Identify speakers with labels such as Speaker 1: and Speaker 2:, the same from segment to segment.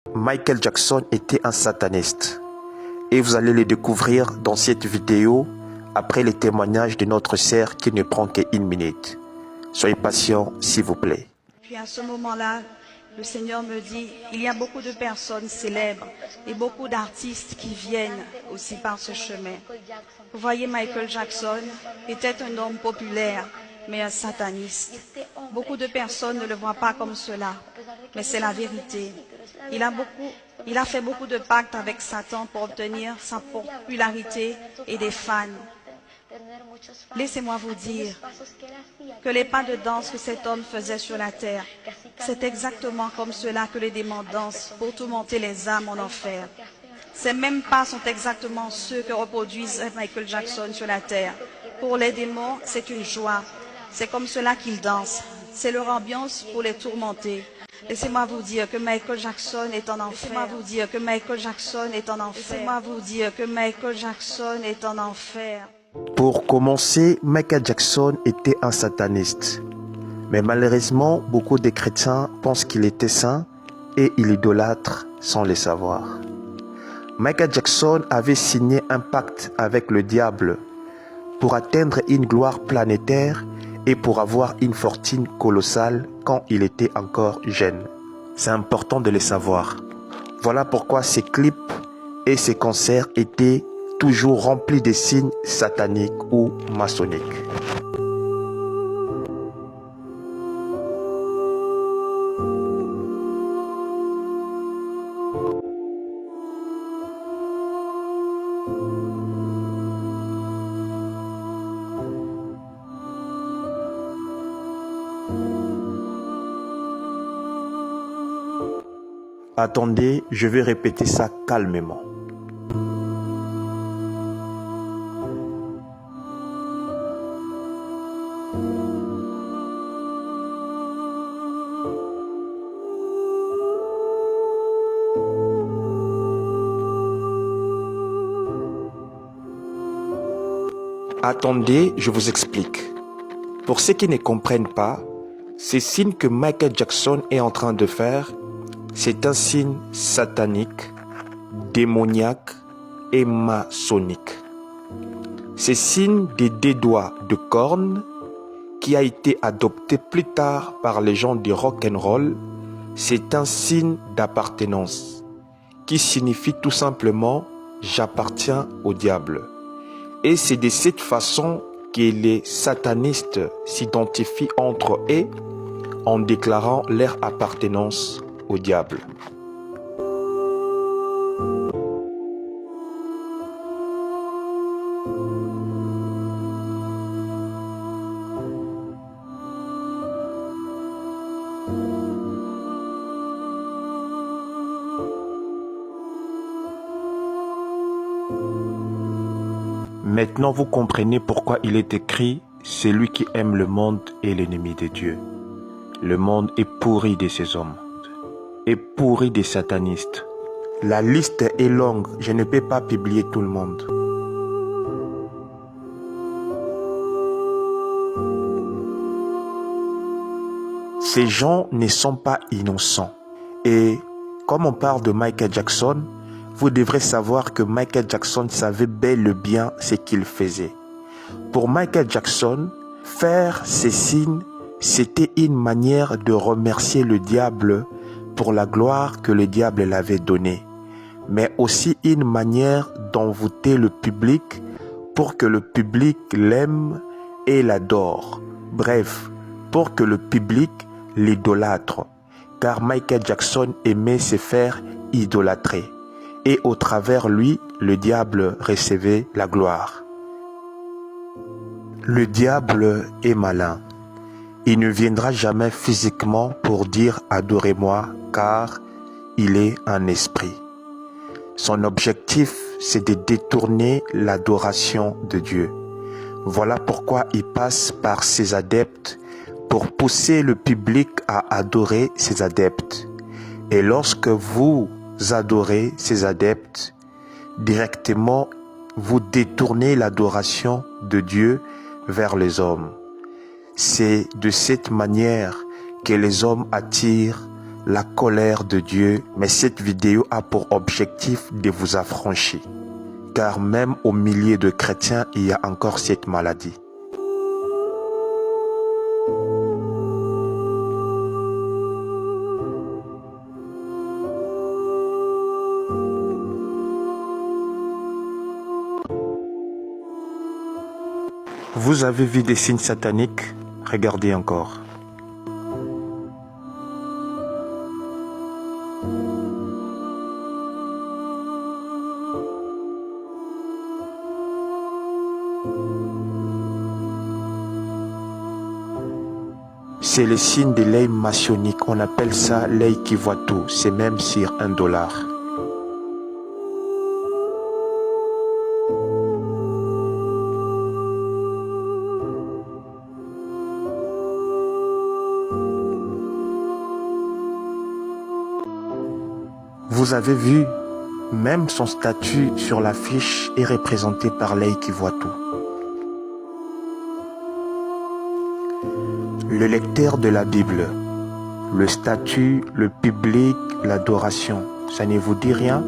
Speaker 1: Michael Jackson était un sataniste. Et vous allez le découvrir dans cette vidéo après les témoignages de notre sœur qui ne prend qu'une minute. Soyez patient, s'il vous plaît.
Speaker 2: Puis à ce moment-là, le Seigneur me dit, il y a beaucoup de personnes célèbres et beaucoup d'artistes qui viennent aussi par ce chemin. Vous voyez, Michael Jackson était un homme populaire, mais un sataniste. Beaucoup de personnes ne le voient pas comme cela, mais c'est la vérité. Il a fait beaucoup de pactes avec Satan pour obtenir sa popularité et des fans. Laissez-moi vous dire que les pas de danse que cet homme faisait sur la terre, c'est exactement comme cela que les démons dansent pour tourmenter les âmes en enfer. Ces mêmes pas sont exactement ceux que reproduisent Michael Jackson sur la terre. Pour les démons, c'est une joie. C'est comme cela qu'ils dansent. C'est leur ambiance pour les tourmenter. Laissez-moi vous dire que Michael Jackson est en enfer. Laissez-moi vous dire que Michael Jackson est en enfer. Laissez-moi vous dire que Michael Jackson est en enfer.
Speaker 1: Pour commencer, Michael Jackson était un sataniste. Mais malheureusement, beaucoup de chrétiens pensent qu'il était saint et il idolâtre sans le savoir. Michael Jackson avait signé un pacte avec le diable pour atteindre une gloire planétaire et pour avoir une fortune colossale quand il était encore jeune. C'est important de le savoir. Voilà pourquoi ses clips et ses concerts étaient toujours remplis de signes sataniques ou maçonniques. Attendez, je vais répéter ça calmement. Attendez, je vous explique. Pour ceux qui ne comprennent pas, ces signes que Michael Jackson est en train de faire, c'est un signe satanique, démoniaque et maçonnique. Ce signe des deux doigts de corne qui a été adopté plus tard par les gens du rock'n'roll, c'est un signe d'appartenance qui signifie tout simplement « j'appartiens au diable ». Et c'est de cette façon que les satanistes s'identifient entre eux en déclarant leur appartenance au diable. Maintenant, vous comprenez pourquoi il est écrit « Celui qui aime le monde est l'ennemi de Dieu ». Le monde est pourri de ces hommes, est pourri des satanistes. La liste est longue, je ne peux pas publier tout le monde. Ces gens ne sont pas innocents. Et comme on parle de Michael Jackson, vous devrez savoir que Michael Jackson savait bel et bien ce qu'il faisait. Pour Michael Jackson, faire ces signes, c'était une manière de remercier le diable pour la gloire que le diable l'avait donnée, mais aussi une manière d'envoûter le public pour que le public l'aime et l'adore. Bref, pour que le public l'idolâtre, car Michael Jackson aimait se faire idolâtrer. Et au travers lui, le diable recevait la gloire. Le diable est malin. Il ne viendra jamais physiquement pour dire « adorez-moi » car il est un esprit. Son objectif, c'est de détourner l'adoration de Dieu. Voilà pourquoi il passe par ses adeptes pour pousser le public à adorer ses adeptes. Et lorsque vous adorez ses adeptes, directement vous détournez l'adoration de Dieu vers les hommes. C'est de cette manière que les hommes attirent la colère de Dieu, mais cette vidéo a pour objectif de vous affranchir. Car même au milieu de chrétiens, il y a encore cette maladie. Vous avez vu des signes sataniques? Regardez encore. C'est le signe de l'œil maçonnique. On appelle ça l'œil qui voit tout. C'est même sur $1. Vous avez vu, même son statut sur l'affiche est représenté par l'œil qui voit tout. Le lecteur de la Bible, le statut, le public, l'adoration, ça ne vous dit rien?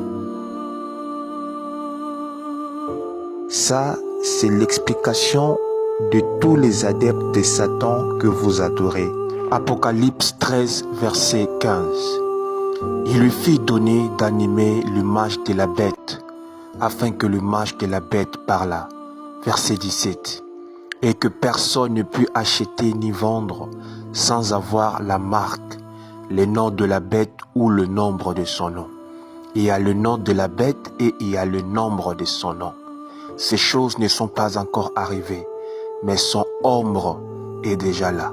Speaker 1: Ça, c'est l'explication de tous les adeptes de Satan que vous adorez. Apocalypse 13, verset 15. Il lui fit donner d'animer l'image de la bête, afin que l'image de la bête parlât. Verset 17. Et que personne ne put acheter ni vendre sans avoir la marque, le nom de la bête ou le nombre de son nom. Il y a le nom de la bête et il y a le nombre de son nom. Ces choses ne sont pas encore arrivées, mais son ombre est déjà là.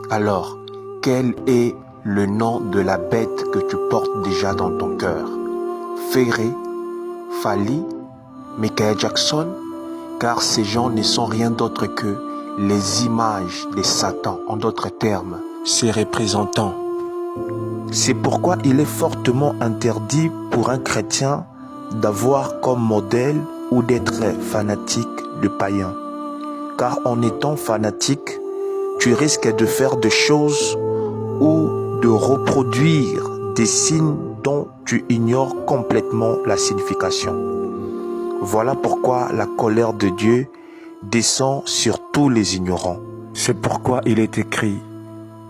Speaker 1: Alors, quel est le nom de la bête que tu portes déjà dans ton cœur? Ferré, Fali, Michael Jackson? Car ces gens ne sont rien d'autre que les images de Satan, en d'autres termes, ses représentants. C'est pourquoi il est fortement interdit pour un chrétien d'avoir comme modèle ou d'être fanatique de païens. Car en étant fanatique, tu risques de faire des choses ou de reproduire des signes dont tu ignores complètement la signification. Voilà pourquoi la colère de Dieu descend sur tous les ignorants. C'est pourquoi il est écrit,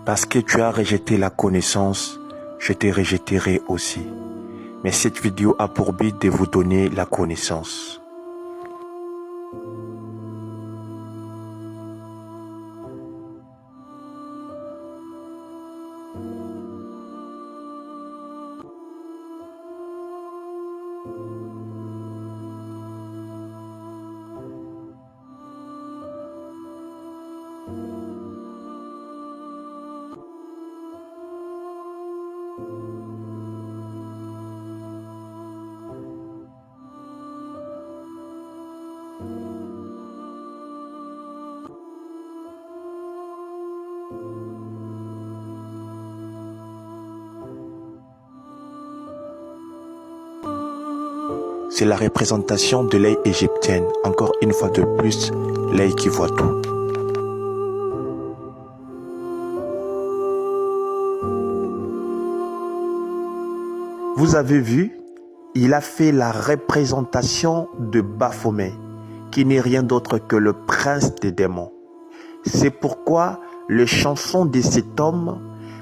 Speaker 1: parce que tu as rejeté la connaissance, je te rejetterai aussi. Mais cette vidéo a pour but de vous donner la connaissance. C'est la représentation de l'œil égyptienne, encore une fois de plus, l'œil qui voit tout. Vous avez vu, il a fait la représentation de Baphomet, qui n'est rien d'autre que le prince des démons. C'est pourquoi les chansons de cet homme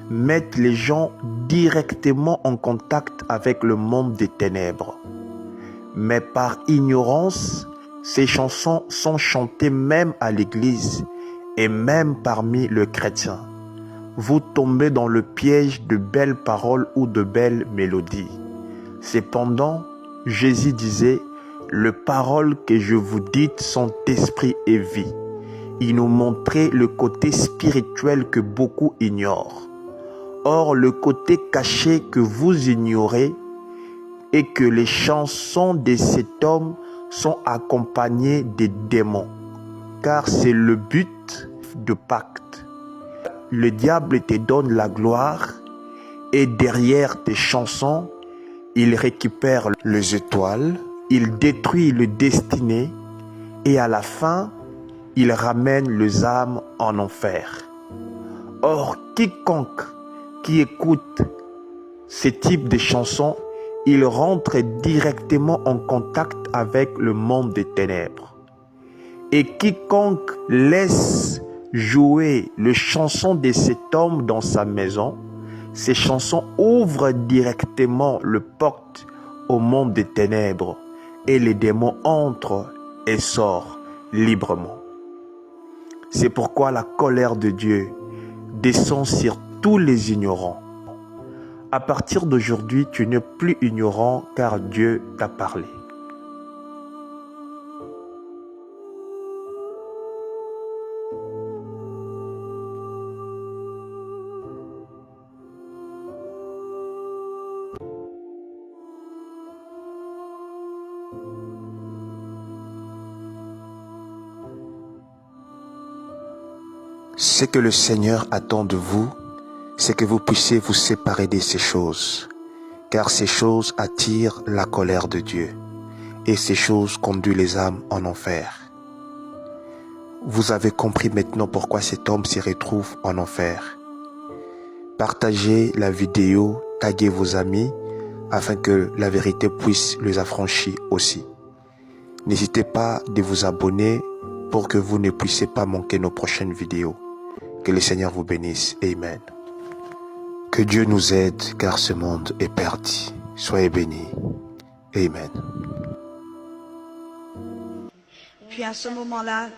Speaker 1: mettent les gens directement en contact avec le monde des ténèbres. Mais par ignorance, ces chansons sont chantées même à l'église et même parmi les chrétiens. Vous tombez dans le piège de belles paroles ou de belles mélodies. Cependant, Jésus disait, « Les paroles que je vous dis sont esprit et vie ». Il nous montrait le côté spirituel que beaucoup ignorent. Or, le côté caché que vous ignorez et que les chansons de cet homme sont accompagnées des démons, car c'est le but de pacte. Le diable te donne la gloire et derrière tes chansons, il récupère les étoiles, il détruit le destiné et à la fin, il ramène les âmes en enfer. Or, quiconque qui écoute ce type de chansons, il rentre directement en contact avec le monde des ténèbres. Et quiconque laisse jouer les chansons de cet homme dans sa maison, ces chansons ouvrent directement le porte au monde des ténèbres et les démons entrent et sortent librement. C'est pourquoi la colère de Dieu descend sur tous les ignorants. À partir d'aujourd'hui, tu n'es plus ignorant car Dieu t'a parlé. Ce que le Seigneur attend de vous, c'est que vous puissiez vous séparer de ces choses, car ces choses attirent la colère de Dieu, et ces choses conduisent les âmes en enfer. Vous avez compris maintenant pourquoi cet homme s'y retrouve en enfer. Partagez la vidéo, taguez vos amis, afin que la vérité puisse les affranchir aussi. N'hésitez pas de vous abonner pour que vous ne puissiez pas manquer nos prochaines vidéos. Que le Seigneur vous bénisse. Amen. Que Dieu nous aide car ce monde est perdu. Soyez bénis. Amen.
Speaker 2: Puis à ce moment-là,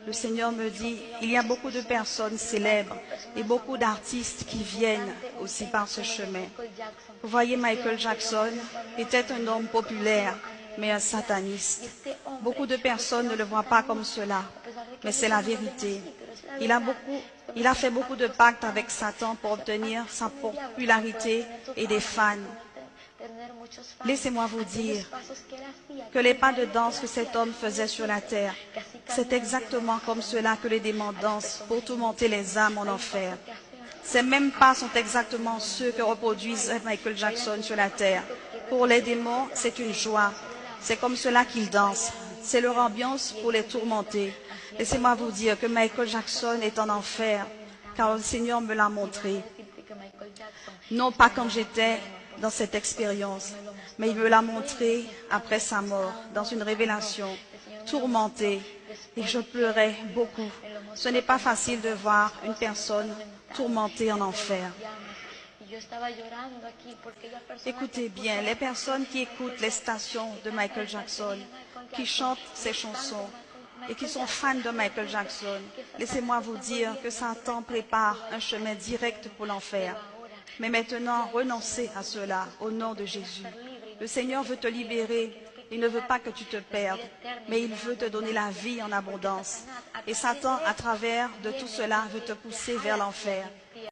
Speaker 2: le Seigneur me dit, il y a beaucoup de personnes célèbres et beaucoup d'artistes qui viennent aussi par ce chemin. Vous voyez, Michael Jackson était un homme populaire, mais un sataniste. Beaucoup de personnes ne le voient pas comme cela, mais c'est la vérité. Il a fait beaucoup de pactes avec Satan pour obtenir sa popularité et des fans. Laissez-moi vous dire que les pas de danse que cet homme faisait sur la terre, c'est exactement comme cela que les démons dansent pour tourmenter les âmes en enfer. Ces mêmes pas sont exactement ceux que reproduisent Michael Jackson sur la terre. Pour les démons, c'est une joie. C'est comme cela qu'ils dansent. C'est leur ambiance pour les tourmenter. Laissez-moi vous dire que Michael Jackson est en enfer, car le Seigneur me l'a montré. Non pas quand j'étais dans cette expérience, mais il me l'a montré après sa mort, dans une révélation, tourmenté, et je pleurais beaucoup. Ce n'est pas facile de voir une personne tourmentée en enfer. Écoutez bien, les personnes qui écoutent les stations de Michael Jackson, qui chantent ses chansons et qui sont fans de Michael Jackson, laissez-moi vous dire que Satan prépare un chemin direct pour l'enfer. Mais maintenant, renoncez à cela au nom de Jésus. Le Seigneur veut te libérer. Il ne veut pas que tu te perdes, mais il veut te donner la vie en abondance. Et Satan, à travers de tout cela, veut te pousser vers l'enfer.